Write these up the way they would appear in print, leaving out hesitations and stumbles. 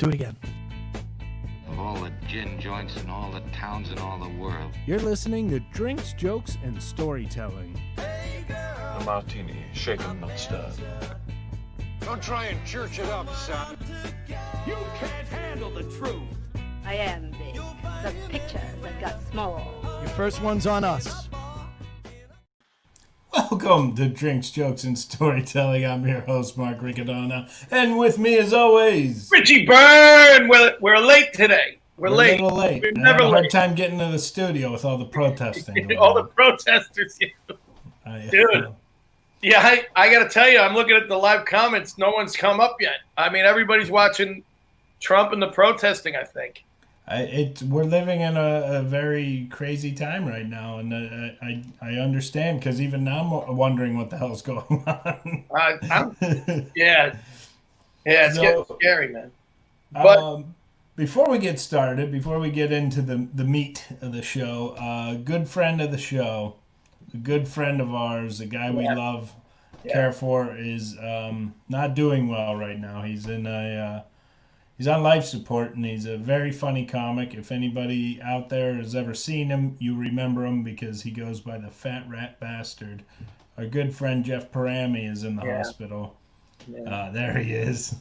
Do it again. Of all the gin joints in all the towns in all the world. You're listening to Drinks, Jokes, and Storytelling. A martini, shaken, not stirred. Don't try and church it up, son. You can't handle the truth. I am big. The picture that got small. Your first one's on us. Welcome to Drinks, Jokes, and Storytelling. I'm your host, Mark Riccadonna. And with me, as always, Richie Byrne. We're late today. We're a late. little late. We're I never had a hard late. time getting to the studio with all the protesting. All the protesters. Dude. Yeah, I got to tell you, I'm looking at the live comments. No one's come up yet. I mean, everybody's watching Trump and the protesting, I think. We're living in a very crazy time right now, and I understand, because even now I'm wondering what the hell's going on. Yeah, it's getting scary, man. But before we get started, before we get into the meat of the show, a good friend of the show, a good friend of ours, a guy we love, care for, is not doing well right now. He's in he's on life support, and he's a very funny comic. If anybody out there has ever seen him, you remember him because he goes by the Fat Rat Bastard. Our good friend Jeff Parami is in the hospital. Yeah. There he is.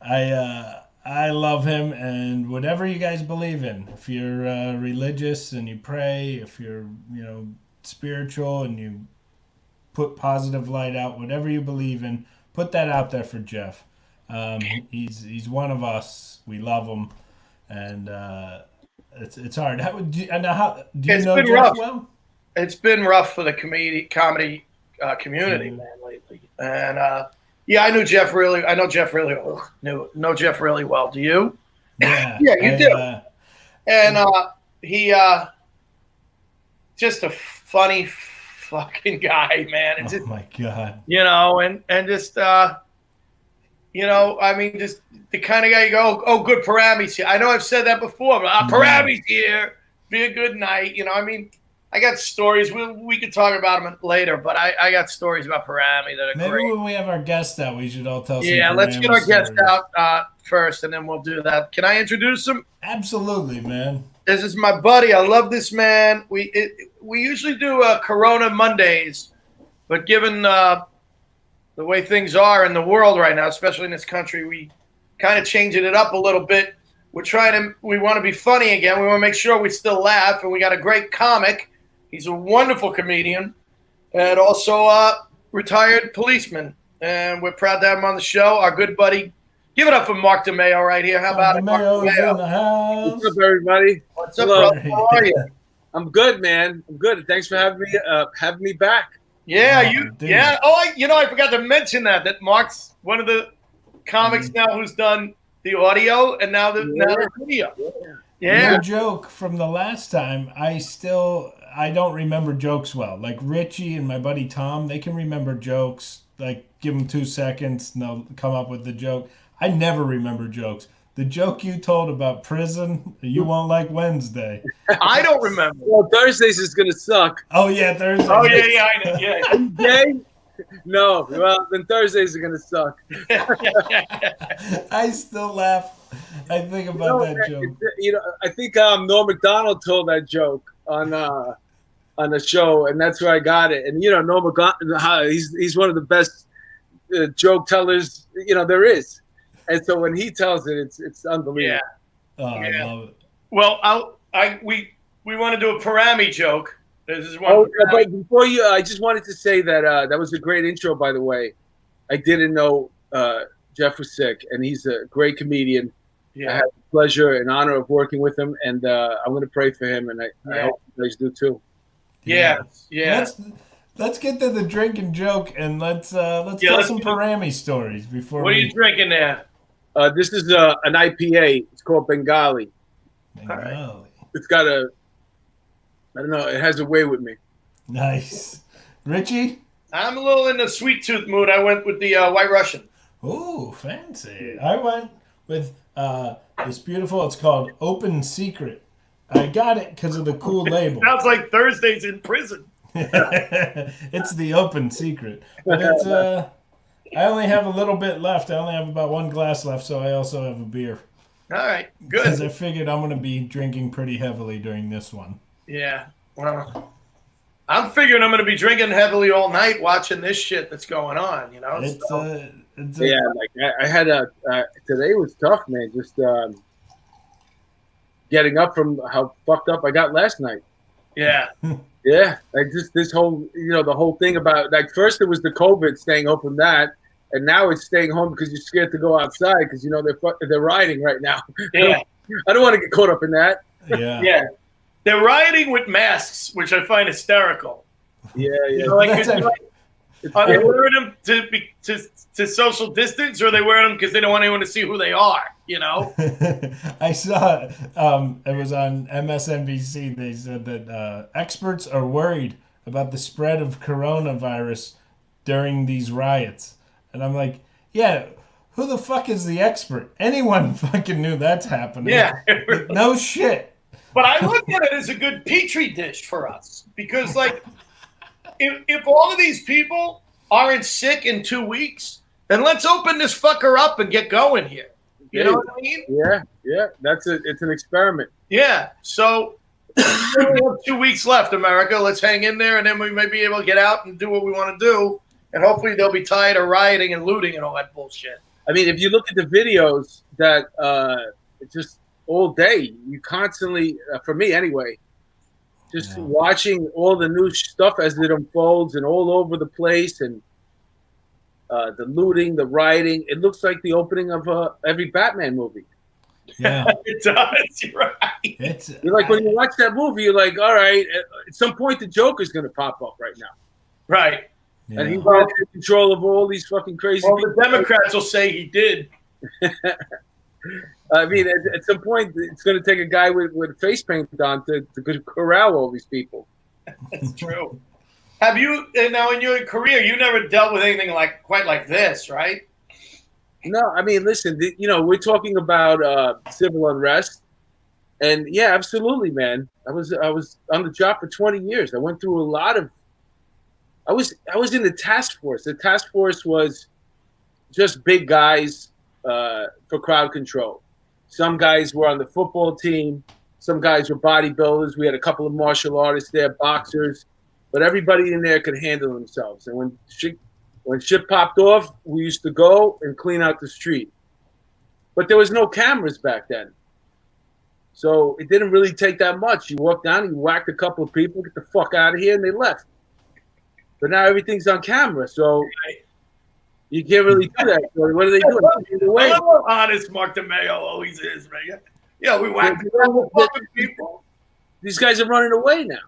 I love him, and whatever you guys believe in, if you're religious and you pray, if you're spiritual and you put positive light out, whatever you believe in, put that out there for Jeff. He's one of us. We love him, and it's hard. Do you know Jeff rough. well? It's been rough for the comedy community, man, lately. And I know Jeff really well. Know Jeff really well. Do you? Yeah, yeah, you do. And he just a funny fucking guy, man. It's oh my God. And just. I mean, just the kind of guy you go, oh, good, Parami's here. I know I've said that before, but Parami's here. Be a good night. I mean, I got stories. We could talk about them later, but I got stories about Parami that are Maybe great. when we have our guest out, we should all tell some Yeah, let's get our guest stories. out first, and then we'll do that. Can I introduce him? Absolutely, man. This is my buddy. I love this man. We usually do Corona Mondays, but given the way things are in the world right now, especially in this country, we kind of changing it up a little bit. We want to be funny again. We want to make sure we still laugh, and we got a great comic. He's a wonderful comedian and also a retired policeman, and we're proud to have him on the show. Our good buddy. Give it up for Mark DeMayo right here. How about it, Mark DeMayo? In the house. What's up, everybody? What's up, brother? How are you? I'm good, man. I'm good. Thanks for having me back. Yeah, dude. yeah. Oh, I forgot to mention that Mark's one of the comics now who's done the audio and now the video. Yeah. No joke from the last time. I don't remember jokes well. Like Richie and my buddy Tom, they can remember jokes. Like give them 2 seconds and they'll come up with the joke. I never remember jokes. The joke you told about prison, you won't like Wednesday. I don't remember. Well, Thursdays is gonna suck. Oh yeah, Thursday. Oh yeah, I know. Yeah. Okay? No, well then Thursdays are gonna suck. I still laugh. I think about that joke. I think Norm Macdonald told that joke on the show, and that's where I got it. And Norm Macdonald, he's one of the best joke tellers there is. And so when he tells it, it's unbelievable. Yeah. Oh, I love it. Well, we want to do a Parami joke. This is one. Oh, but before I just wanted to say that that was a great intro, by the way. I didn't know Jeff was sick, and he's a great comedian. Yeah. I had the pleasure and honor of working with him, and I'm going to pray for him, and I hope you guys do too. Yeah. Let's get to the drink and joke, and let's tell some Parami stories before. What are you drinking there? This is an IPA. It's called Bengali. Bengali. It's got I don't know. It has a way with me. Nice. Richie? I'm a little in the sweet tooth mood. I went with the White Russian. Ooh, fancy. I went with this beautiful, it's called Open Secret. I got it because of the cool label. Sounds like Thursdays in prison. It's the Open Secret. But it's I only have a little bit left. I only have about one glass left, so I also have a beer. All right, Because good. I figured I'm going to be drinking pretty heavily during this one. Yeah. Well, I'm figuring I'm going to be drinking heavily all night watching this shit that's going on. You know. It's So, Yeah, like I had today was tough, man. Just getting up from how fucked up I got last night. yeah. Yeah, like just this whole, the whole thing about like first it was the COVID, staying home from that, and now it's staying home because you're scared to go outside because they're rioting right now. Yeah. I don't want to get caught up in that. Yeah. Yeah. They're rioting with masks, which I find hysterical. Yeah, yeah. You know, are they wearing them to social distance, or are they wearing them because they don't want anyone to see who they are? You know. I saw it was on MSNBC. They said that experts are worried about the spread of coronavirus during these riots, and I'm like, yeah, who the fuck is the expert? Anyone fucking knew that's happening. Yeah. No shit. But I look at it as a good petri dish for us because, like, if all of these people aren't sick in 2 weeks, then let's open this fucker up and get going here. You know what I mean? Yeah, yeah. It's an experiment. Yeah. So we only have 2 weeks left, America. Let's hang in there, and then we may be able to get out and do what we want to do. And hopefully they'll be tired of rioting and looting and all that bullshit. I mean, if you look at the videos that just all day, you constantly, for me anyway, just watching all the new stuff as it unfolds and all over the place, and the looting, the rioting. It looks like the opening of every Batman movie. Yeah. It does. You're right. You're like, when you watch that movie, you're like, all right, at some point the Joker's going to pop up right now. Right. Yeah. And he's going to take control of all these fucking crazy Well, people. the Democrats will say he did. I mean, at some point, it's going to take a guy with face paint on to corral all these people. That's true. Have you, now in your career, you never dealt with anything quite like this, right? No, I mean, listen, we're talking about civil unrest. And yeah, absolutely, man. I was on the job for 20 years. I went through a lot of, I was in the task force. The task force was just big guys for crowd control. Some guys were on the football team. Some guys were bodybuilders. We had a couple of martial artists there, boxers, but everybody in there could handle themselves. And when shit popped off, we used to go and clean out the street. But there was no cameras back then. So it didn't really take that much. You walked down, you whacked a couple of people, get the fuck out of here, and they left. But now everything's on camera, so you can't really do that. So what are they doing? I love how honest Mark DeMayo always is, man. Yeah, we whacked a couple of fucking people. These guys are running away now.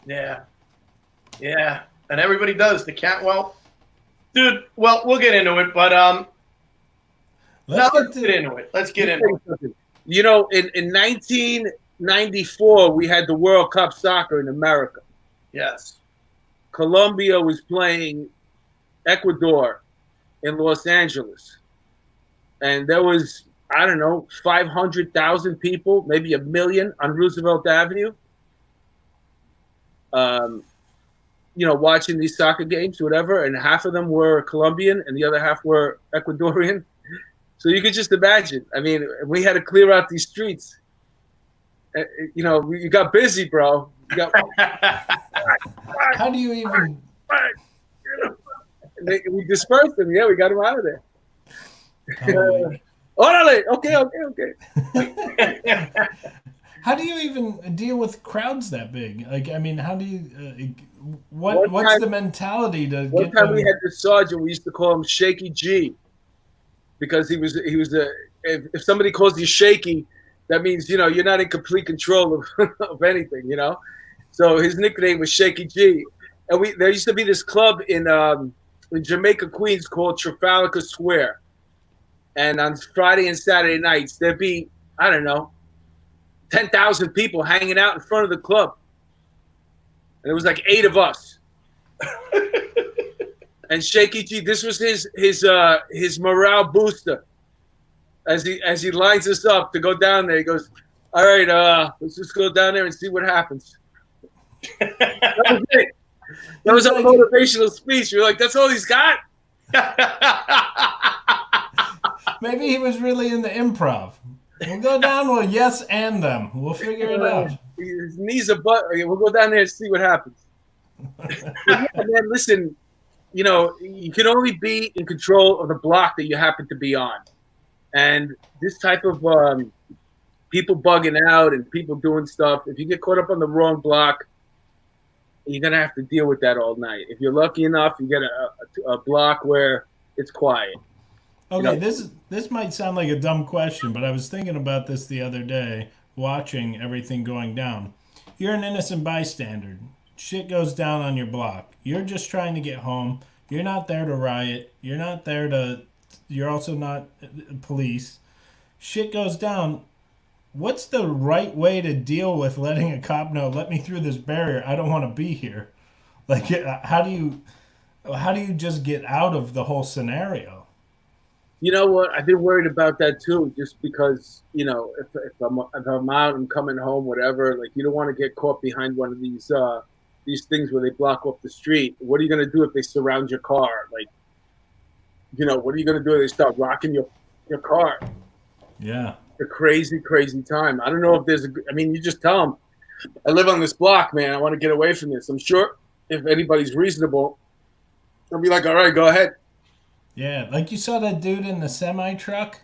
Yeah. Yeah. And everybody does. The cat, dude, we'll get into it, but let's get into it. Let's get into it. You know, in 1994, we had the World Cup soccer in America. Yes. Colombia was playing Ecuador in Los Angeles. And there was, I don't know, 500,000 people, maybe 1 million on Roosevelt Avenue. Watching these soccer games, whatever, and half of them were Colombian and the other half were Ecuadorian. So you could just imagine. I mean, we had to clear out these streets. You got busy, bro. How do you even? We dispersed them. Yeah, we got them out of there. Okay. How do you even deal with crowds that big? Like, I mean, how do you? What's the mentality to one get time them? we had this sergeant. We used to call him Shaky G, because he was if somebody calls you shaky, that means you're not in complete control of anything. So his nickname was Shaky G, and there used to be this club in Jamaica, Queens called Trafalgar Square, and on Friday and Saturday nights there'd be, I don't know, 10,000 people hanging out in front of the club. And it was like 8 of us. And Shaky G, this was his morale booster. As he lines us up to go down there, he goes, all right, let's just go down there and see what happens. That was it. That was our motivational speech. We were like, that's all he's got? Maybe he was really in the improv. We'll go down. We'll yes and them. We'll figure it out. His knees are butt. We'll go down there and see what happens. Yeah, man, listen, you can only be in control of the block that you happen to be on. And this type of people bugging out and people doing stuff, if you get caught up on the wrong block, you're going to have to deal with that all night. If you're lucky enough, you get a block where it's quiet. Okay, this might sound like a dumb question, but I was thinking about this the other day, watching everything going down. You're an innocent bystander. Shit goes down on your block. You're just trying to get home. You're not there to riot. You're also not police. Shit goes down. What's the right way to deal with letting a cop know, let me through this barrier, I don't want to be here? Like, how do you just get out of the whole scenario? You know what? I've been worried about that too, just because, if I'm out and coming home, whatever, like, you don't want to get caught behind one of these things where they block off the street. What are you going to do if they surround your car? Like, what are you going to do if they start rocking your car? Yeah. A crazy, crazy time. I don't know if you just tell them, I live on this block, man. I want to get away from this. I'm sure if anybody's reasonable, they'll be like, all right, go ahead. Yeah, like you saw that dude in the semi-truck,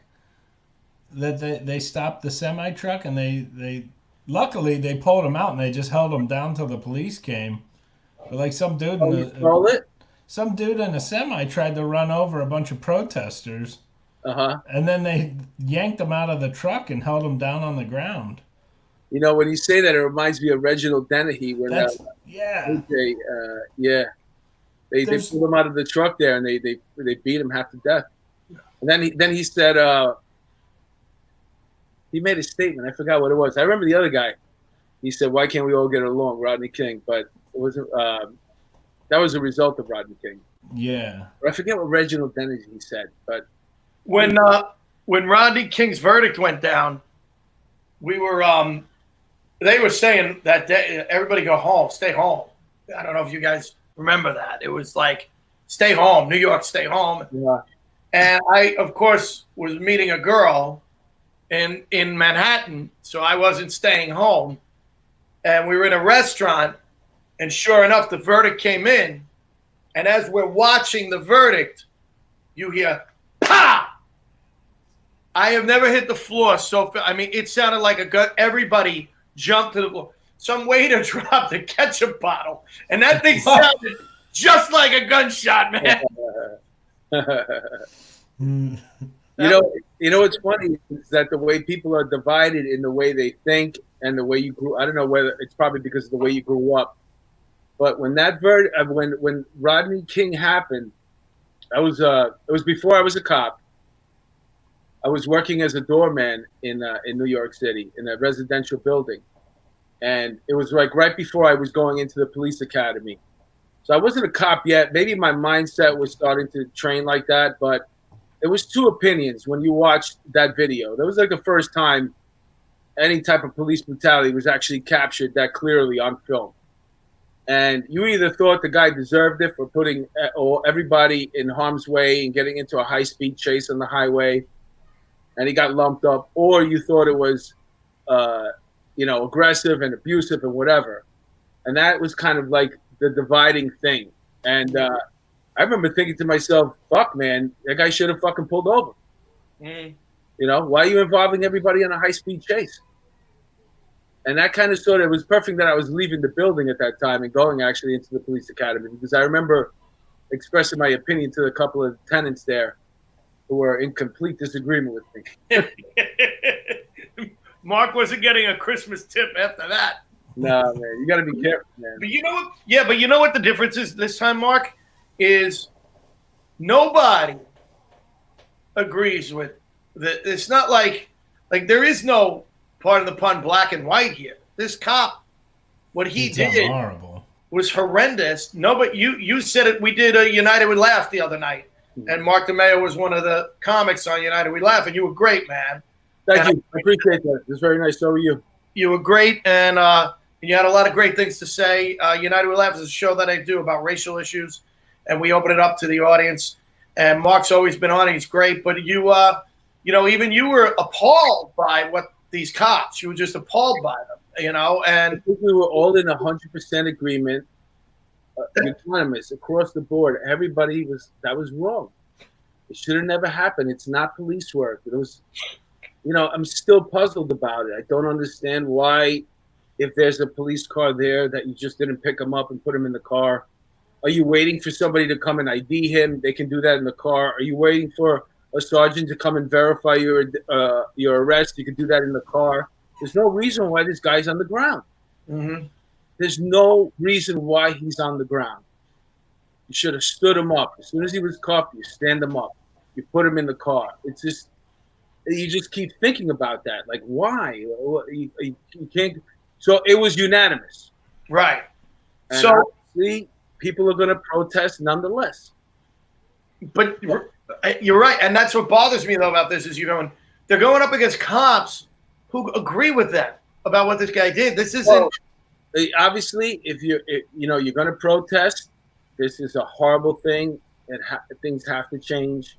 that they stopped the semi-truck, and they luckily they pulled him out and they just held him down till the police came. But like some dude in a semi tried to run over a bunch of protesters. And then they yanked him out of the truck and held him down on the ground. When you say that, it reminds me of Reginald Dennehy. When they pulled him out of the truck there and they beat him half to death. And then he said he made a statement. I forgot what it was. I remember the other guy. He said, "Why can't we all get along?" Rodney King, but it wasn't. That was a result of Rodney King. Yeah. I forget what Reginald Dennehy said, but. When Rodney King's verdict went down, we were they were saying that everybody go home, stay home. I don't know if you guys remember that. It was like, stay home, New York, stay home. Yeah. And I, of course, was meeting a girl in Manhattan, so I wasn't staying home. And we were in a restaurant, and sure enough, the verdict came in. And as we're watching the verdict, you hear, "Pa!" I have never hit the floor so fast. I mean, it sounded like a gun. Everybody jumped to the floor. Some waiter dropped a ketchup bottle, and that thing sounded just like a gunshot, man. What's funny is that the way people are divided in the way they think and the way you grew. I don't know whether it's probably because of the way you grew up, but when that when Rodney King happened, it was before I was a cop. I was working as a doorman in New York City in a residential building. And it was like right before I was going into the police academy. So I wasn't a cop yet. Maybe my mindset was starting to train like that, but it was two opinions when you watched that video. That was like the first time any type of police brutality was actually captured that clearly on film. And you either thought the guy deserved it for putting everybody in harm's way and getting into a high-speed chase on the highway, and he got lumped up, or you thought it was, aggressive and abusive and whatever. And that was kind of like the dividing thing. And I remember thinking to myself, fuck, man, that guy should have fucking pulled over. Mm. Why are you involving everybody in a high-speed chase? And that kind of it was perfect that I was leaving the building at that time and going actually into the police academy, because I remember expressing my opinion to a couple of tenants there who were in complete disagreement with me. Mark wasn't getting a Christmas tip after that. No, man, you got to be careful, man. But you know what? Yeah, but you know what the difference is this time, Mark, is nobody agrees with that. It's not like there is no, part of the pun, black and white here. This cop, what he did horrible. Was horrendous. No, but you said it. We did a United We Laugh the other night. And Mark DeMayo was one of the comics on United We Laugh, and you were great, man. Thank you. I appreciate that. It was very nice. So were you. You were great, and you had a lot of great things to say. United We Laugh is a show that I do about racial issues, and we open it up to the audience. And Mark's always been on; he's great. But you even you were appalled by what these cops. You were just appalled by them, and I think we were all in 100% agreement, unanimous across the board. Everybody that was wrong. It should have never happened. It's not police work. It was, I'm still puzzled about it. I don't understand why, if there's a police car there, that you just didn't pick him up and put him in the car. Are you waiting for somebody to come and ID him? They can do that in the car. Are you waiting for a sergeant to come and verify your arrest? You can do that in the car. There's no reason why this guy's on the ground. Mm-hmm. There's no reason why he's on the ground. You should have stood him up. As soon as he was cuffed, you stand him up. You put him in the car. It's just, you just keep thinking about that. Like, why? You can't. So it was unanimous. Right. And So obviously, people are going to protest nonetheless. But you're right, and that's what bothers me though about this is they're going up against cops who agree with them about what this guy did. This isn't. Well, obviously, if you're going to protest, this is a horrible thing, and things have to change.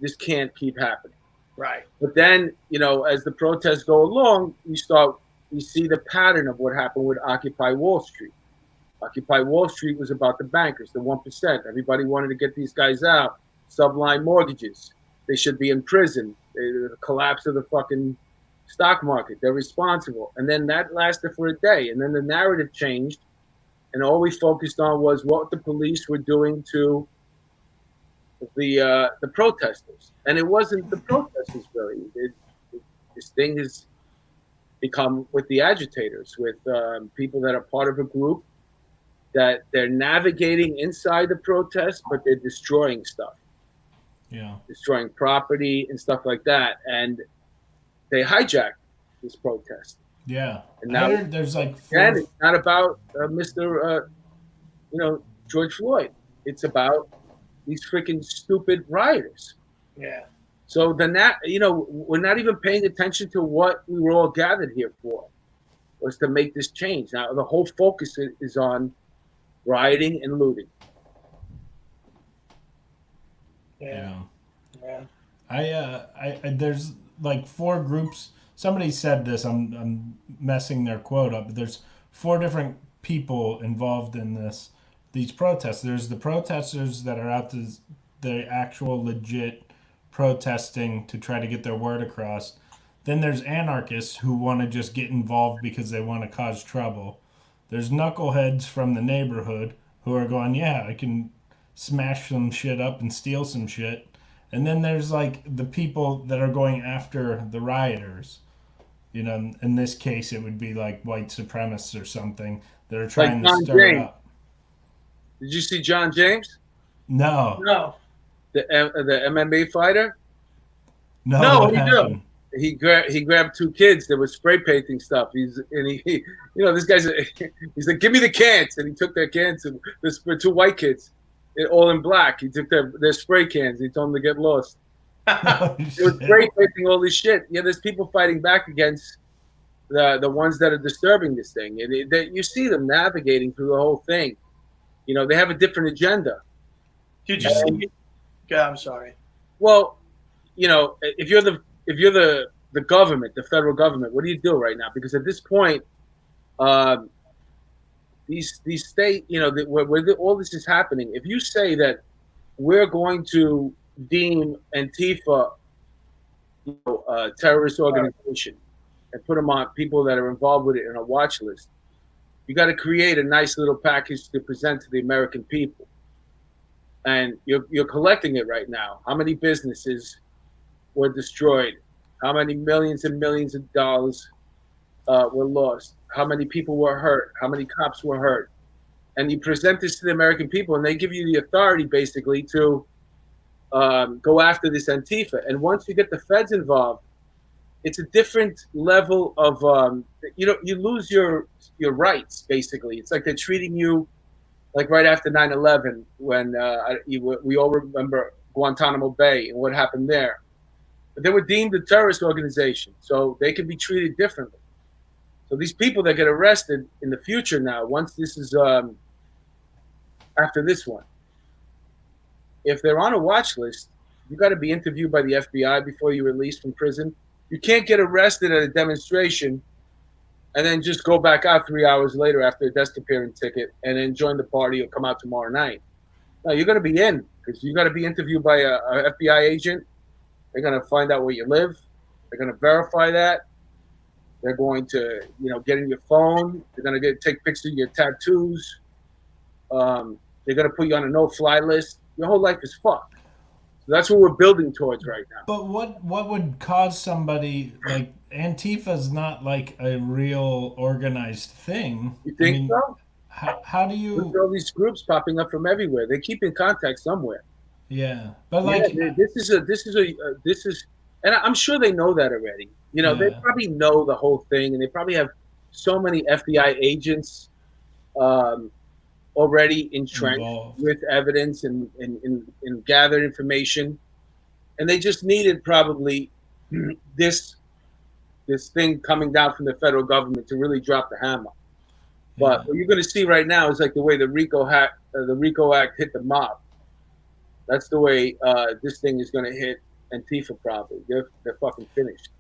This can't keep happening. Right. But then, as the protests go along, you see the pattern of what happened with Occupy Wall Street. Occupy Wall Street was about the bankers, the 1%. Everybody wanted to get these guys out. Subline mortgages. They should be in prison. The collapse of the fucking stock market. They're responsible. And then that lasted for a day. And then the narrative changed. And all we focused on was what the police were doing to the protesters. And it wasn't the protesters, really. This thing has become with the agitators, with people that are part of a group that they're navigating inside the protest, but they're destroying stuff. Yeah. Destroying property and stuff like that. And they hijacked this protest. Yeah. And now I heard there's like and it's not about Mr. George Floyd. It's about these freaking stupid rioters. Yeah. So we're not even paying attention to what we were all gathered here for, was to make this change. Now the whole focus is on rioting and looting. Yeah. Yeah. I there's like 4 groups. Somebody said this. I'm messing their quote up. But there's 4 different people involved in these protests. There's the protesters that are out to the actual legit protesting to try to get their word across. Then there's anarchists who want to just get involved because they want to cause trouble. There's knuckleheads from the neighborhood who are going, yeah, I can smash some shit up and steal some shit. And then there's like the people that are going after the rioters. In this case, it would be like white supremacists or something that are trying to stir it up. Did you see John James? No. No. The MMA fighter? No, what did he do? He grabbed 2 kids that were spray painting stuff. This guy's he's like, give me the cans, and he took their cans. And there's 2 white kids, all in black. He took their spray cans. He told them to get lost. They were spray painting all this shit. Yeah, there's people fighting back against the ones that are disturbing this thing, and you see them navigating through the whole thing. They have a different agenda. Did you see? Yeah, I'm sorry. Well, if you're the government, the federal government, what do you do right now? Because at this point, these state, where all this is happening, if you say that we're going to deem Antifa a terrorist organization and put them on people that are involved with it in a watch list, you got to create a nice little package to present to the American people. And you're collecting it right now. How many businesses were destroyed? How many millions and millions of dollars were lost? How many people were hurt? How many cops were hurt? And you present this to the American people, and they give you the authority basically to go after this Antifa. And once you get the feds involved, it's a different level of you lose your rights basically. It's like they're treating you like right after 9/11 when we all remember Guantanamo Bay and what happened there. But they were deemed a terrorist organization, so they can be treated differently. So these people that get arrested in the future now, once this is after this one, if they're on a watch list, You got to be interviewed by the FBI before you're released from prison. You can't get arrested at a demonstration and then just go back out 3 hours later after a desk appearance ticket and then join the party or come out tomorrow night. No, you're going to be in because you got to be interviewed by a FBI agent. They're going to find out where you live. They're going to verify that. They're going to, get in your phone. They're going to take pictures of your tattoos. They're going to put you on a no-fly list. Your whole life is fucked. So that's what we're building towards right now. But what would cause somebody like Antifa's not like a real organized thing? You think so? How do you? Look at all these groups popping up from everywhere. They keep in contact somewhere. Yeah, but like this is, and I'm sure they know that already. They probably know the whole thing, and they probably have so many FBI agents already entrenched involved with evidence and gathered information, and they just needed probably this thing coming down from the federal government to really drop the hammer. But what you're going to see right now is like the way the RICO Act hit the mob. That's the way this thing is going to hit Antifa probably. They're fucking finished.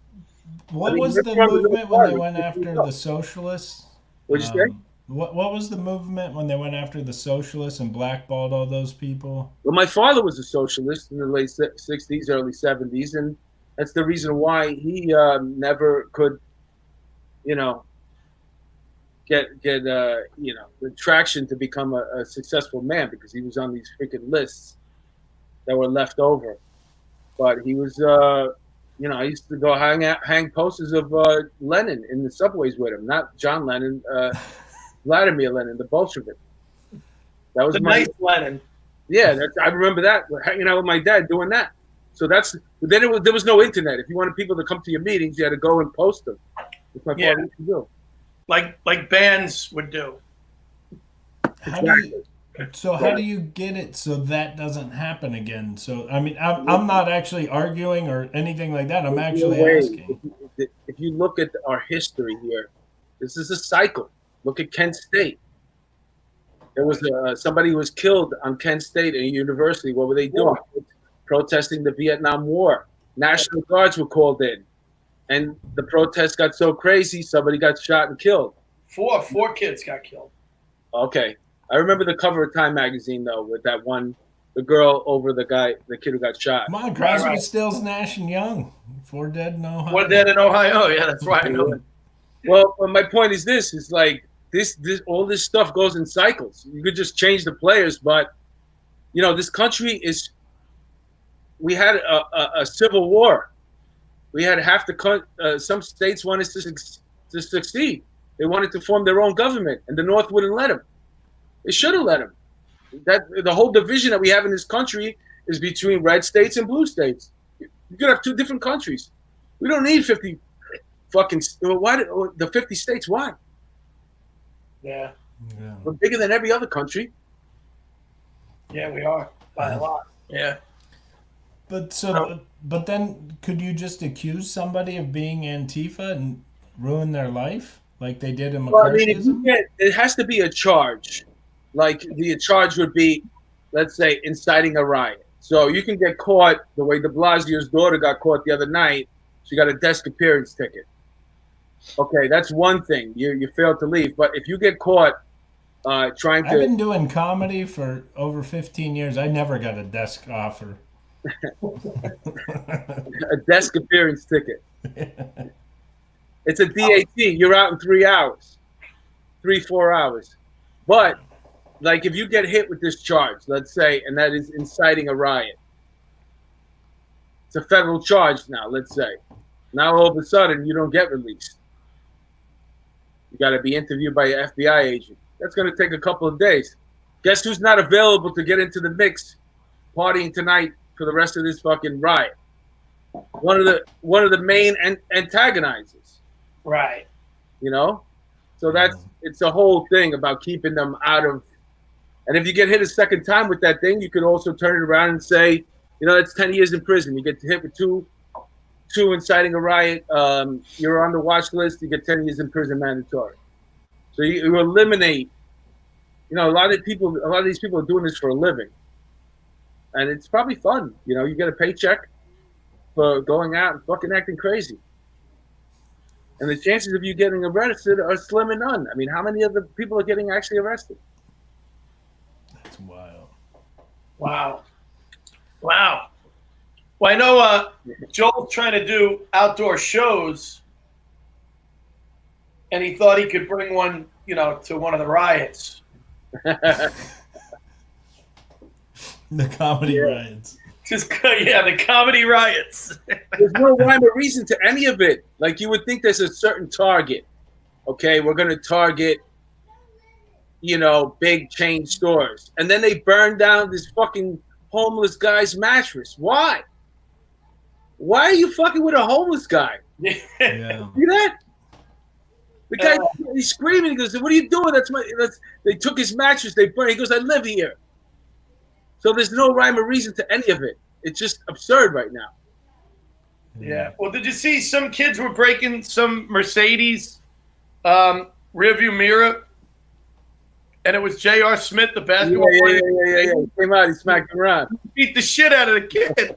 What was the movement when they went after the socialists? What'd you say? What was the movement when they went after the socialists and blackballed all those people? Well, my father was a socialist in the late 60s, early 70s, and that's the reason why he never could, get the traction to become a successful man because he was on these freaking lists that were left over. But he was, I used to go hang posters of Lenin in the subways with him, not John Lennon, Vladimir Lenin, the Bolshevik. That was nice Lenin. Yeah, I remember that, hanging out with my dad doing that. So there was no internet. If you wanted people to come to your meetings, you had to go and post them. That's my father used to do. Like bands would do. How do you get it so that doesn't happen again? So I mean, I'm not actually arguing or anything like that. I'm actually asking. If you look at our history here, this is a cycle. Look at Kent State. There was somebody who was killed on Kent State at a university. What were they doing? Protesting the Vietnam War. National Guards were called in. And the protest got so crazy, somebody got shot and killed. Four kids got killed. Okay. I remember the cover of Time magazine, though, with that one, the girl over the kid who got shot. Come on, Crosby, Stills, Nash, and Young. 4 dead in Ohio. 4 dead in Ohio. Yeah, that's right. I know it. Well, my point is this. It's like this all this stuff goes in cycles. You could just change the players, but, this country is – we had a civil war. We had half some states wanted to succeed. They wanted to form their own government, and the North wouldn't let them. They should have let them. The whole division that we have in this country is between red states and blue states. You could have 2 different countries. We don't need 50 fucking. Why the 50 states? Why? Yeah. We're bigger than every other country. Yeah, we are by a lot. Yeah. But then could you just accuse somebody of being Antifa and ruin their life like they did in McCarthyism? It has to be a charge. Like the charge would be, let's say, inciting a riot. So you can get caught the way de Blasio's daughter got caught the other night. She got a desk appearance ticket. Okay, that's one thing. You failed to leave. But if you get caught trying to... I've been doing comedy for over 15 years. I never got a desk offer. A desk appearance ticket. It's a DAT. You're out in 3 hours. 3-4 hours. But, like, if you get hit with this charge, let's say, and that is inciting a riot. It's a federal charge now, let's say. Now, all of a sudden, you don't get released. You got to be interviewed by an FBI agent. That's going to take a couple of days. Guess who's not available to get into the mix partying tonight for the rest of this fucking riot? One of the main antagonizers. Right. So it's a whole thing about keeping them out of. And if you get hit a second time with that thing, you could also turn it around and say, it's 10 years in prison. You get hit with two inciting a riot. You're on the watch list. You get 10 years in prison mandatory. So you eliminate. A lot of these people are doing this for a living. and it's probably fun. You know, you get a paycheck for going out and fucking acting crazy. And the chances of you getting arrested are slim and none. I mean, how many other people are getting actually arrested? That's wild. Wow. Wow. Well, I know Joel's trying to do outdoor shows, and he thought he could bring one, you know, to one of the riots. The comedy riots. Just the comedy riots. There's no rhyme or reason to any of it. Like, you would think there's a certain target. Okay, we're going to target, you know, big chain stores. And then they burn down this fucking homeless guy's mattress. Why? Why are you fucking with a homeless guy? Yeah. See that? The guy, he's screaming. He goes, "What are you doing? They took his mattress. They burned." He goes, "I live here." So there's no rhyme or reason to any of it. It's just absurd right now. Yeah. Well, did you see some kids were breaking some Mercedes rearview mirror, and it was J.R. Smith, the basketball player. Yeah. He came out. He smacked him around. He beat the shit out of the kid.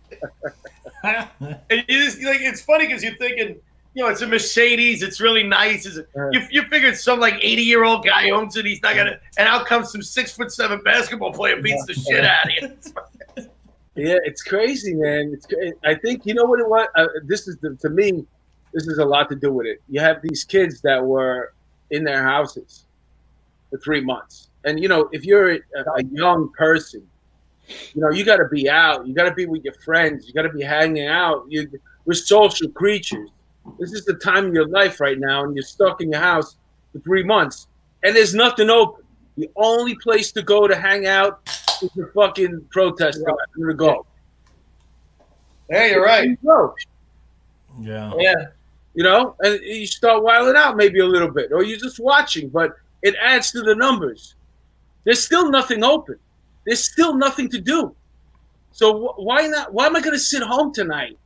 And you just, like, it's funny because you're thinking, you know, it's a Mercedes. It's really nice. You figured some like 80-year-old guy owns it. He's not gonna. And out comes some 6'7" basketball player beats the shit out of you. Yeah, it's crazy, man. I think, you know what it was. To me, this is a lot to do with it. You have these kids that were in their houses for 3 months, and you know, if you're a young person, you know, you got to be out. You got to be with your friends. You got to be hanging out. We're social creatures. This is the time of your life right now, and you're stuck in your house for 3 months, and there's nothing open. The only place to go to hang out is the fucking protest. I'm gonna go. Yeah, you're right. Yeah. You know, and you start wilding out maybe a little bit, or you're just watching, but it adds to the numbers. There's still nothing open. There's still nothing to do. So why not? Why am I going to sit home tonight?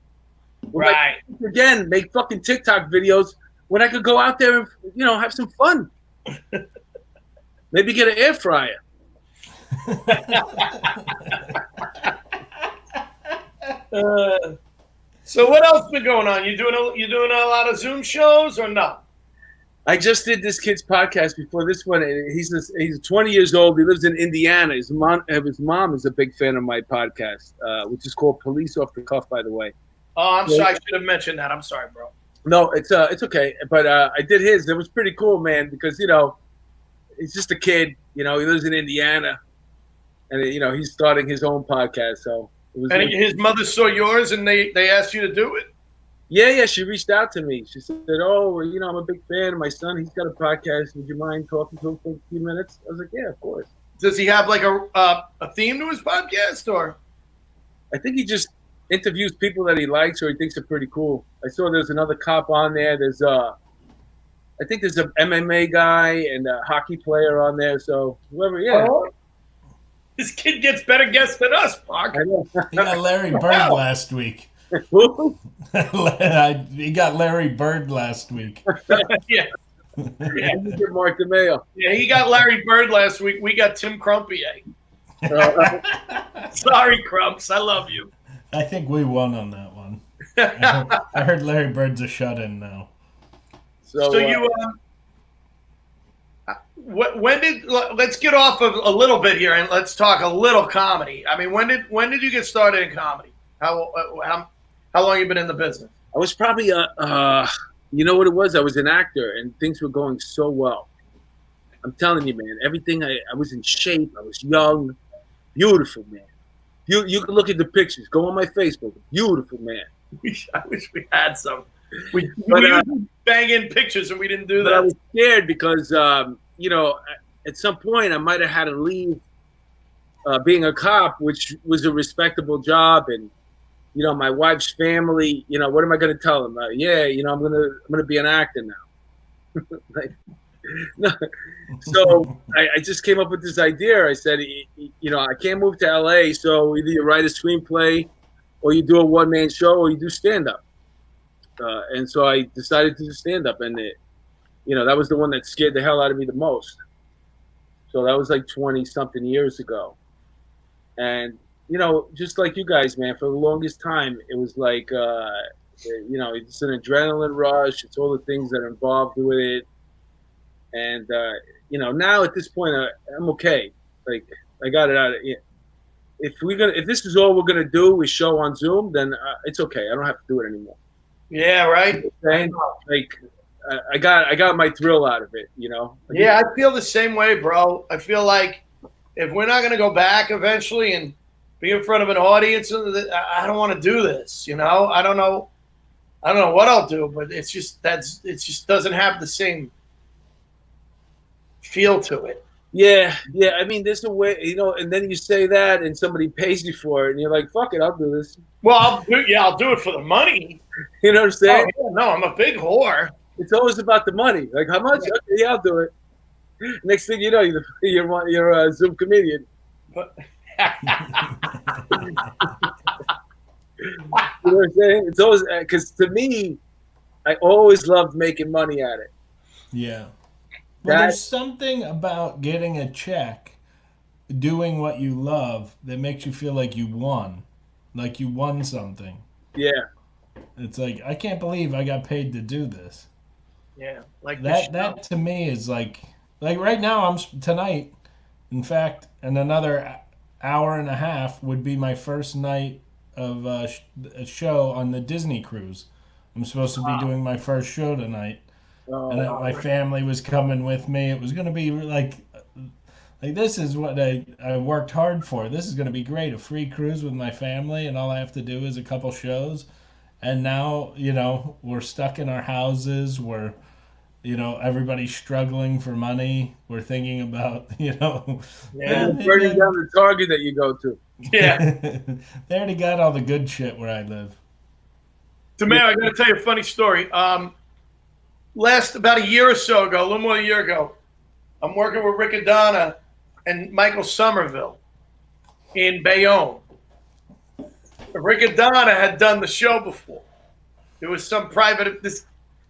Right. Again, make fucking TikTok videos when I could go out there and, you know, have some fun. Maybe get an air fryer. So what else been going on? You doing a lot of Zoom shows or no? I just did this kid's podcast before this one. He's 20 years old. He lives in Indiana. His mom is a big fan of my podcast, which is called Police Off the Cuff, by the way. Oh, I'm sorry. I should have mentioned that. I'm sorry, bro. No, it's okay. But I did his. It was pretty cool, man, because, you know, he's just a kid. You know, he lives in Indiana, and, you know, he's starting his own podcast. So it was. And his mother saw yours, and they asked you to do it. Yeah, she reached out to me. She said, "Oh, you know, I'm a big fan of my son. He's got a podcast. Would you mind talking to him for a few minutes?" I was like, "Yeah, of course." Does he have like a theme to his podcast, or? I think he just interviews people that he likes or he thinks are pretty cool. I saw there's another cop on there. There's I think there's an MMA guy and a hockey player on there. So whoever, yeah. Oh. This kid gets better guests than us, Park. He got Larry Bird last week. Who? He got Larry Bird last week. Yeah. Mark DeMayo. Yeah, he got Larry Bird last week. We got Tim Crumpier. Sorry, Crumps. I love you. I think we won on that one. I heard Larry Bird's a shut-in now. So you let's get off of a little bit here and let's talk a little comedy. I mean, when did you get started in comedy? How long you been in the business? I was probably you know what it was? I was an actor and things were going so well. I'm telling you, man, everything. I was in shape. I was young, beautiful, man. You can look at the pictures. Go on my Facebook. Beautiful, man. I wish we had some. We bang in pictures and we didn't do that. I was scared because you know, at some point I might have had to leave being a cop, which was a respectable job, and you know, my wife's family. You know, what am I going to tell them? Yeah, you know, I'm gonna be an actor now. Like, no. So I just came up with this idea. I said, you know, I can't move to LA, so either you write a screenplay, or you do a one-man show, or you do stand-up. And so I decided to do stand-up, and you know, that was the one that scared the hell out of me the most. So that was like 20-something years ago, and you know, just like you guys, man, for the longest time, it was like, you know, it's an adrenaline rush. It's all the things that are involved with it. And, you know, now at this point, I'm okay. Like, I got it out of it. If this is all we're going to do is show on Zoom, then it's okay. I don't have to do it anymore. Yeah, right. And, like, I got my thrill out of it, you know? Yeah, I feel the same way, bro. I feel like if we're not going to go back eventually and be in front of an audience, I don't want to do this. You know, I don't know what I'll do, but it just doesn't have the same feel to it. Yeah. I mean, there's a way, you know, and then you say that, and somebody pays you for it, and you're like, "Fuck it, I'll do this." Well, I'll do it for the money. You know what I'm saying? Oh, yeah, no, I'm a big whore. It's always about the money. Like, how much? Okay, yeah, I'll do it. Next thing you know, you're a Zoom comedian. But You know what I'm saying? It's always, because to me, I always loved making money at it. Yeah. Well, there's something about getting a check, doing what you love, that makes you feel like you won something. Yeah. It's like, I can't believe I got paid to do this. yeah, like That to me is like right now tonight. In fact, in another hour and a half would be my first night of a show on the Disney cruise. I'm supposed to be doing my first show tonight, and my family was coming with me. It was going to be like this is what I worked hard for. This is going to be great, a free cruise with my family, and all I have to do is a couple shows. And now, you know, we're stuck in our houses. We're, you know, everybody's struggling for money. We're thinking about, you know. And burning down the Target that you go to. Yeah. They already got all the good shit where I live. DeMayo, I got to tell you a funny story. About a year or so ago, a little more than a year ago, I'm working with Rick Adana and Michael Somerville in Bayonne. Rick Adana had done the show before. It was some private.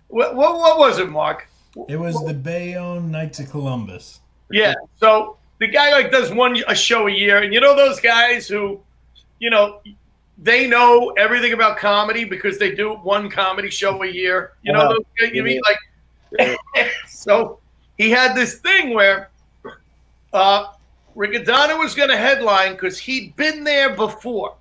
What was it, Mark? It was the Bayonne Knights of Columbus. Yeah. So the guy does a show a year, and you know those guys who, you know, they know everything about comedy because they do one comedy show a year. You know those guys, you mean like. So he had this thing where Rick Adana was going to headline because he'd been there before.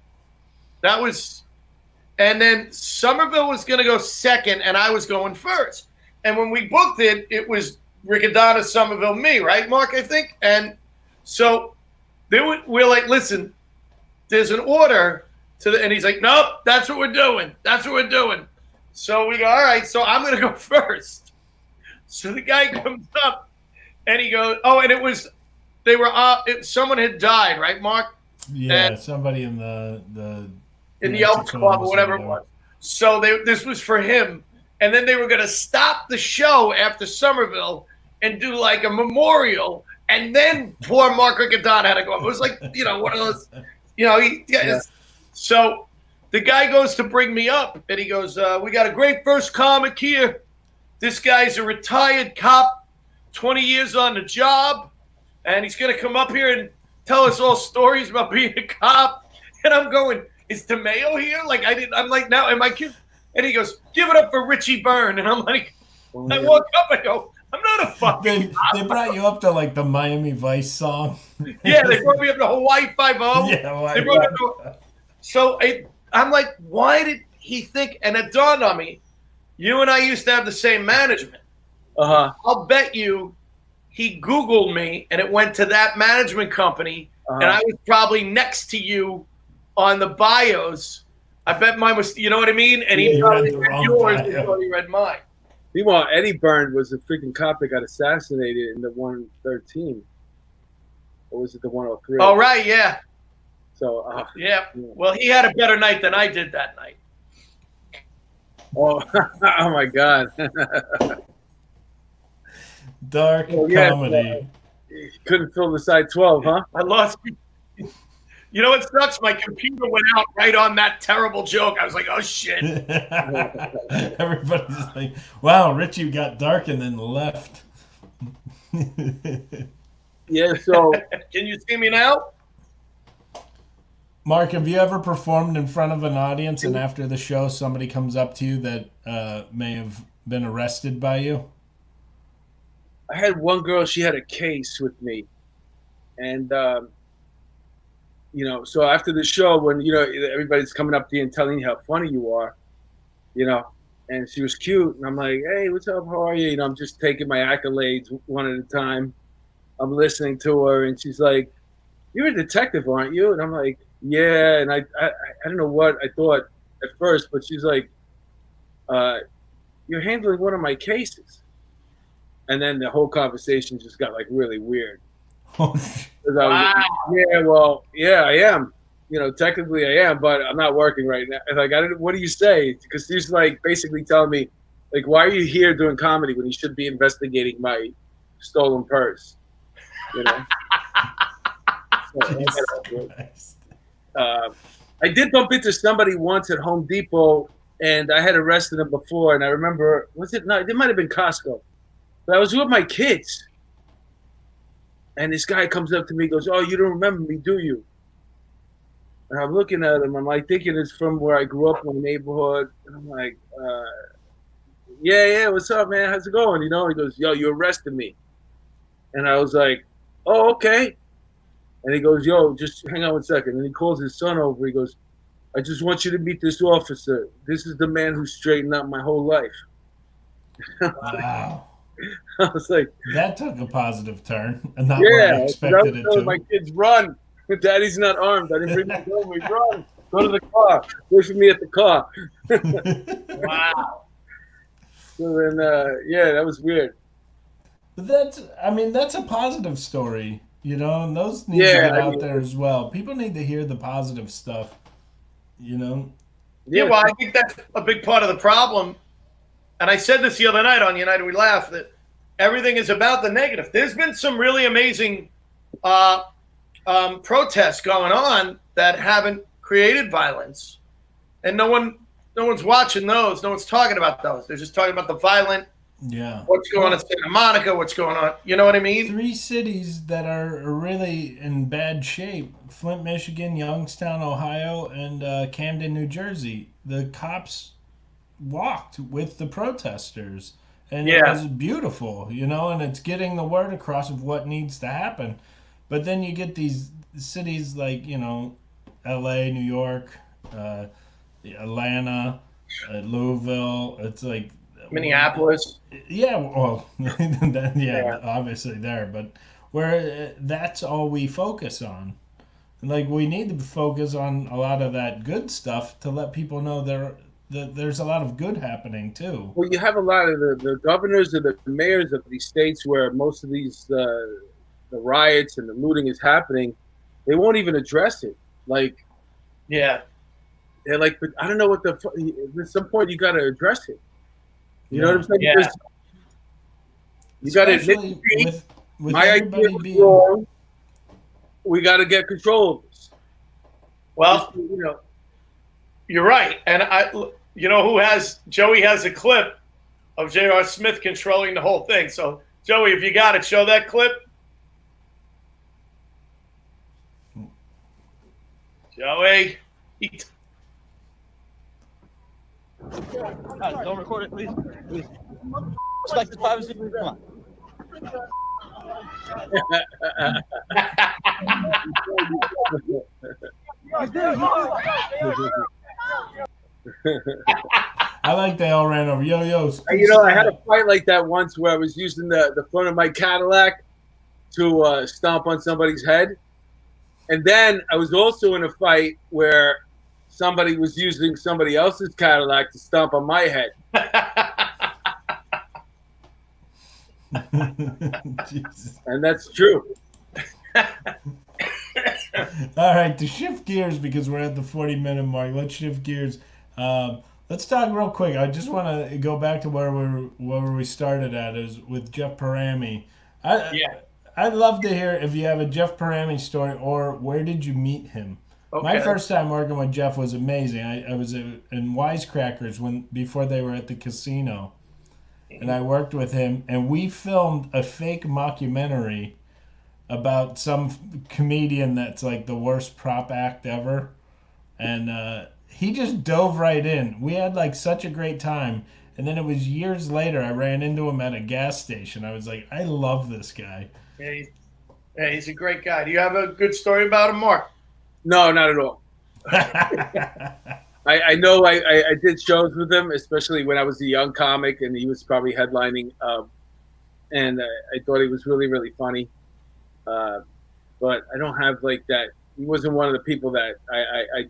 And then Somerville was going to go second, and I was going first. And when we booked it, it was Rick Adana, Somerville, me, right, Mark, I think? And so we're like, listen, there's an order and he's like, nope, that's what we're doing. That's what we're doing. So we go, all right, so I'm going to go first. So the guy comes up, and he goes, oh, and someone had died, right, Mark? Yeah, and somebody in the Elks Club or whatever it was. So this was for him. And then they were going to stop the show after Somerville and do like a memorial. And then poor Mark Riccadon had to go up. It was like, you know, one of those, you know. So the guy goes to bring me up, and he goes, we got a great first comic here. This guy's a retired cop, 20 years on the job. And he's going to come up here and tell us all stories about being a cop. And I'm going, is DeMayo here? Like, I'm like, now, am I kidding? And he goes, give it up for Richie Byrne. And I'm like, I walk up, I go, I'm not a fucking cop. They brought you up to, like, the Miami Vice song. Yeah, they brought me up to Hawaii 5-0. Yeah, Hawaii. They brought me up to, so I'm like, why did he think? And it dawned on me, you and I used to have the same management. I'll bet you he Googled me, and it went to that management company, and I was probably next to you on the bios. I bet mine was, you know what I mean? And he probably read yours before he read mine. Meanwhile, Eddie Byrne was a freaking cop that got assassinated in the 113. Or was it the 103? Oh, right, yeah. So, yeah. Well, he had a better night than I did that night. Oh, oh my God. Dark comedy. Couldn't fill the side 12, huh? I lost. You know what sucks? My computer went out right on that terrible joke. I was like, oh, shit. Everybody's like, wow, Richie got dark and then left. Yeah, so. Can you see me now? Mark, have you ever performed in front of an audience and after the show somebody comes up to you that may have been arrested by you? I had one girl, she had a case with me. And, you know, so after the show, when, you know, everybody's coming up to you and telling you how funny you are, you know, and she was cute. And I'm like, hey, what's up? How are you? You know, I'm just taking my accolades one at a time. I'm listening to her, and she's like, you're a detective, aren't you? And I'm like, yeah. And I don't know what I thought at first, but she's like, you're handling one of my cases. And then the whole conversation just got like really weird. Wow. Yeah, well, yeah, I am. You know, technically I am, but I'm not working right now. And like, what do you say? Because she's like basically telling me, like, why are you here doing comedy when you should be investigating my stolen purse? You know? I did bump into somebody once at Home Depot, and I had arrested him before. And I remember, it might have been Costco, but I was with my kids. And this guy comes up to me, goes, oh, you don't remember me, do you? And I'm looking at him. I'm like thinking it's from where I grew up in my neighborhood. And I'm like, yeah, what's up, man? How's it going? You know, he goes, yo, you arrested me. And I was like, oh, okay. And he goes, yo, just hang on 1 second. And he calls his son over. He goes, I just want you to meet this officer. This is the man who straightened out my whole life. Wow. I was like, that took a positive turn, and not where I expected it to. My kids, run. Daddy's not armed. I didn't bring my gun. We run. Go to the car. Wait for me at the car. Wow. So then, yeah, that was weird. But that's a positive story, you know, and those need to get out there as well. People need to hear the positive stuff, you know. Yeah, well, I think that's a big part of the problem. And I said this the other night on United We Laugh, that everything is about the negative. There's been some really amazing protests going on that haven't created violence, and no one's watching those. No one's talking about those. They're just talking about the violent. Yeah. What's going on in Santa Monica? What's going on? You know what I mean? 3 cities that are really in bad shape: Flint, Michigan; Youngstown, Ohio; and Camden, New Jersey. The cops walked with the protesters, and it was beautiful, you know, and it's getting the word across of what needs to happen. But then you get these cities like, you know, LA, New York, Atlanta, Louisville. It's like Minneapolis. Yeah, well, obviously there, but where that's all we focus on. Like, we need to focus on a lot of that good stuff to let people know there's a lot of good happening too. Well, you have a lot of the governors and the mayors of these states where most of these the riots and the looting is happening. They won't even address it. Like, yeah, they're like, but I don't know what at some point you got to address it. You know what I'm saying? Yeah. You got to admit with my idea was wrong. We got to get control of this. Well, you know, you're right, and you know Joey has a clip of J.R. Smith controlling the whole thing. So, Joey, if you got it, show that clip. Joey. Don't record it, please. Please. Respect the privacy. Come on. I like they all ran over. Yo. You know, I had a fight like that once where I was using the front of my Cadillac to stomp on somebody's head. And then I was also in a fight where somebody was using somebody else's Cadillac to stomp on my head. And that's true. All right, to shift gears, because we're at the 40-minute mark, let's shift gears. Let's talk real quick. I just want to go back to where we started at, is with Jeff Parami. I'd love to hear if you have a Jeff Parami story, or where did you meet him? Okay. My first time working with Jeff was amazing. I was in Wisecrackers before they were at the casino, and I worked with him, and we filmed a fake mockumentary about some comedian that's like the worst prop act ever. and he just dove right in. We had like such a great time, and then it was years later I ran into him at a gas station. I was like, I love this guy. Yeah, he's a great guy. Do you have a good story about him, Mark? No, not at all. I know I did shows with him, especially when I was a young comic, and he was probably headlining. And I thought he was really, really funny. But I don't have like that. He wasn't one of the people that I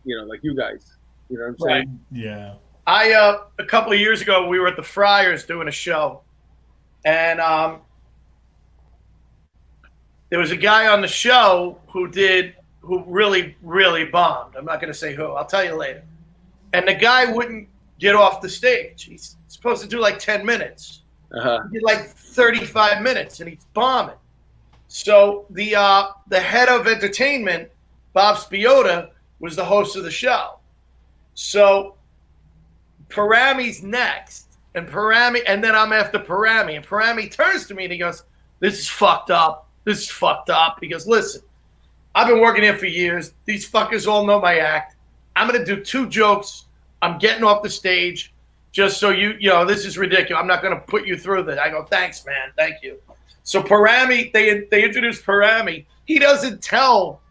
like you guys. You know what I'm saying? Yeah. A couple of years ago, we were at the Friars doing a show, and there was a guy on the show who really, really bombed. I'm not going to say who. I'll tell you later. And the guy wouldn't get off the stage. He's supposed to do like 10 minutes. He did like 35 minutes, and he's bombing. So the head of entertainment, Bob Spiota, was the host of the show. So Parami's next, and then I'm after Parami. And Parami turns to me and he goes, "This is fucked up. This is fucked up." He goes, "Listen, I've been working here for years. These fuckers all know my act. I'm going to do 2 jokes. I'm getting off the stage just so you know, this is ridiculous. I'm not going to put you through this." I go, "Thanks, man. Thank you." So Parami, they introduce Parami. He doesn't tell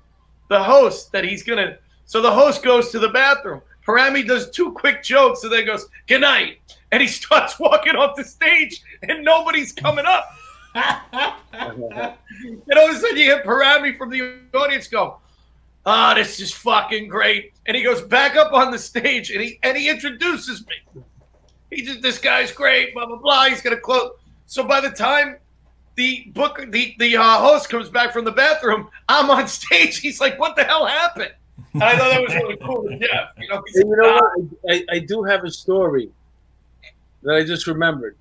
the host that he's going to. So the host goes to the bathroom. Parami does 2 quick jokes and then goes, "Good night." And he starts walking off the stage and nobody's coming up. And all of a sudden you hear Parami from the audience go, "Ah, this is fucking great." And he goes back up on the stage and he introduces me. This guy's great, blah, blah, blah. He's going to close. So by the time the host comes back from the bathroom, I'm on stage. He's like, "What the hell happened?" And I thought that was really cool. Yeah. You know what? I do have a story that I just remembered.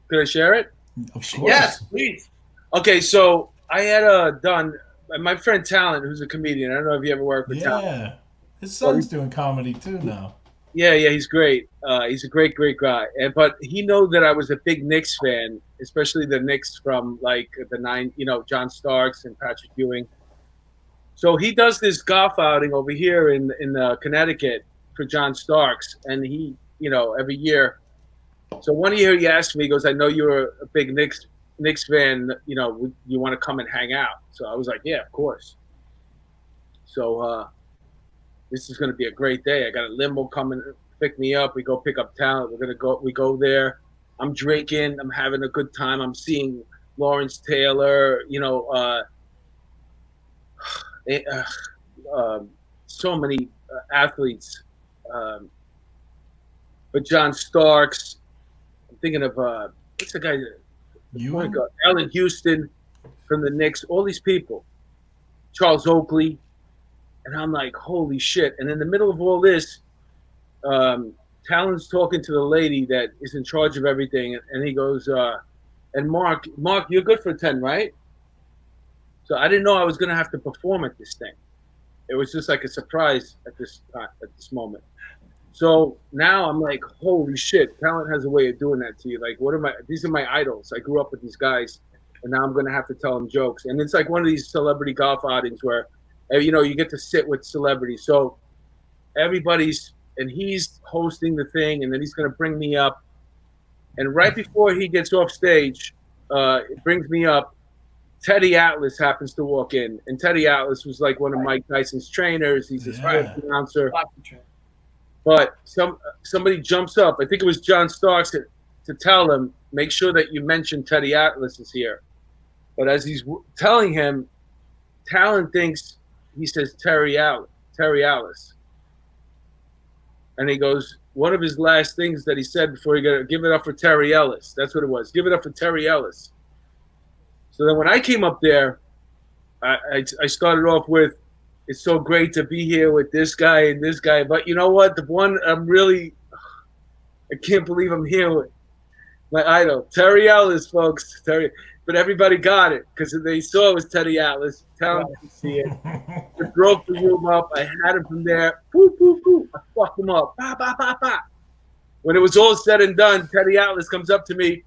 Could I share it? Of course. Yes, please. Okay, so I had done my friend Talent, who's a comedian. I don't know if you ever worked with Talent. Yeah, his son's doing comedy too now. Yeah, he's great. He's a great guy. But he knew that I was a big Knicks fan, especially the Knicks from like the John Starks and Patrick Ewing. So he does this golf outing over here in Connecticut for John Starks, and he, every year. So one year he asked me, he goes, "I know you're a big Knicks fan. You want to come and hang out?" So I was like, "Yeah, of course." So this is going to be a great day. I got a limo coming to pick me up. We go pick up Talent. We go there. I'm drinking. I'm having a good time. I'm seeing Lawrence Taylor. So many athletes. But John Starks. I'm thinking of what's the guy? Allen Houston from the Knicks. All these people. Charles Oakley. And I'm like, holy shit. And in the middle of all this, Talon's talking to the lady that is in charge of everything. And he goes, and Mark, you're good for 10, right? So I didn't know I was going to have to perform at this thing. It was just like a surprise at this moment. So now I'm like, holy shit, Talent has a way of doing that to you. Like, these are my idols. I grew up with these guys, and now I'm going to have to tell them jokes. And it's like one of these celebrity golf outings where, you get to sit with celebrities. So and he's hosting the thing, and then he's going to bring me up. And right before he gets off stage, it brings me up. Teddy Atlas happens to walk in, and Teddy Atlas was like one of Mike Tyson's trainers. He's his announcer. But somebody jumps up. I think it was John Starks to tell him, "Make sure that you mention Teddy Atlas is here." But as he's telling him, Talent thinks he says Terry Atlas. And he goes, one of his last things that he said before he got give it up for Terry Ellis. That's what it was. Give it up for Terry Ellis. So then when I came up there, I started off with, "It's so great to be here with this guy and this guy." But you know what? The one I can't believe I'm here with my idol, Terry Ellis, folks. But everybody got it because they saw it was Teddy Atlas. Talent didn't see it. I broke the room up. I had him from there. Poo, poo, poo. I fucked him up. Bah, bah, bah, bah. When it was all said and done, Teddy Atlas comes up to me,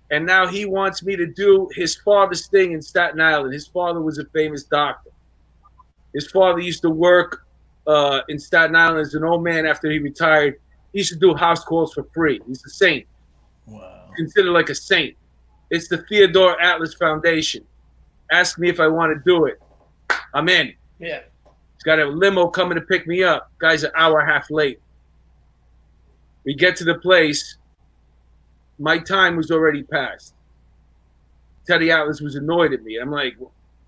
and now he wants me to do his father's thing in Staten Island. His father was a famous doctor. His father used to work in Staten Island is an old man after he retired. He used to do house calls for free. He's a saint. Wow. Considered like a saint. It's the Theodore Atlas Foundation. Ask me if I want to do it. I'm in. Yeah. He's got a limo coming to pick me up. Guy's an hour and a half late. We get to the place. My time was already passed. Teddy Atlas was annoyed at me. I'm like,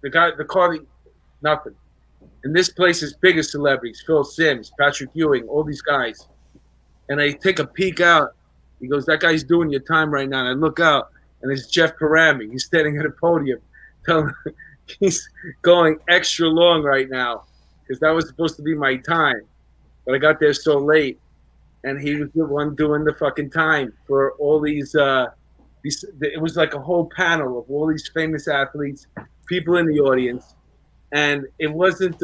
the car, nothing. And this place is big as celebrities. Phil Simms, Patrick Ewing, all these guys. And I take a peek out. He goes, that guy's doing your time right now. And I look out, and it's Jeff Parami. He's standing at a podium. He's going extra long right now because that was supposed to be my time. But I got there so late, and he was the one doing the fucking time for all these it was like a whole panel of all these famous athletes, people in the audience. And it wasn't,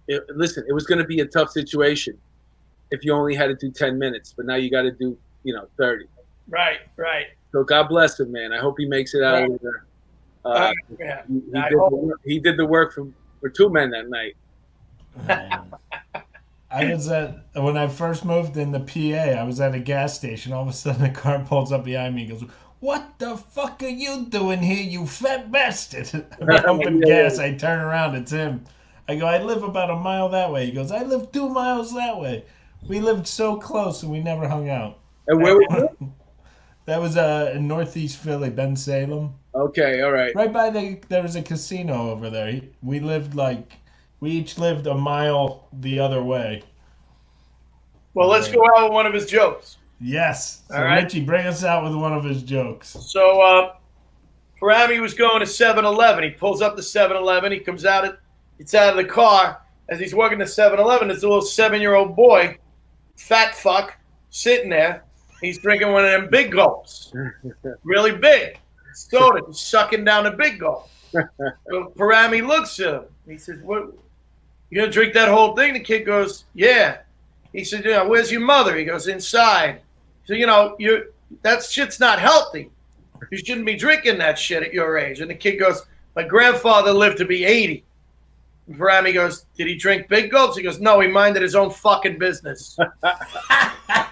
listen, it was going to be a tough situation if you only had to do 10 minutes, but now you got to do, 30. Right. So God bless him, man. I hope he makes it out of there. Yeah. He did the work for two men that night. Man. I was when I first moved in the PA, I was at a gas station. All of a sudden, a car pulls up behind me and goes, "What the fuck are you doing here, you fat bastard?" I'm pumping gas. I turn around. It's him. I go, "I live about a mile that way." He goes, "I live 2 miles that way." We lived so close and we never hung out. And where were you? That was in Northeast Philly, Ben Salem. Okay, all right. Right by there was a casino over there. We each lived a mile the other way. Well, let's go out with one of his jokes. Yes. So all right. Richie, bring us out with one of his jokes. So Parami was going to 7-Eleven. He pulls up to 7-Eleven. He comes out. It's out of the car. As he's walking to 7-Eleven, there's a little 7-year-old boy, fat fuck, sitting there. He's drinking one of them big gulps. Really big. Soda. He's sucking down a big gulp. So Parami looks at him. He says, "What? You gonna drink that whole thing?" The kid goes, "Yeah." He said, "Where's your mother?" He goes, "Inside." So that shit's not healthy. You shouldn't be drinking that shit at your age. And the kid goes, "My grandfather lived to be 80." And Parami goes, "Did he drink big gulps?" He goes, "No, he minded his own fucking business."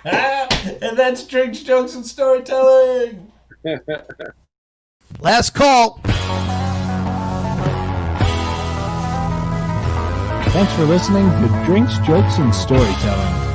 And that's Drinks, Jokes, and Storytelling. Last call. Thanks for listening to Drinks, Jokes, and Storytelling.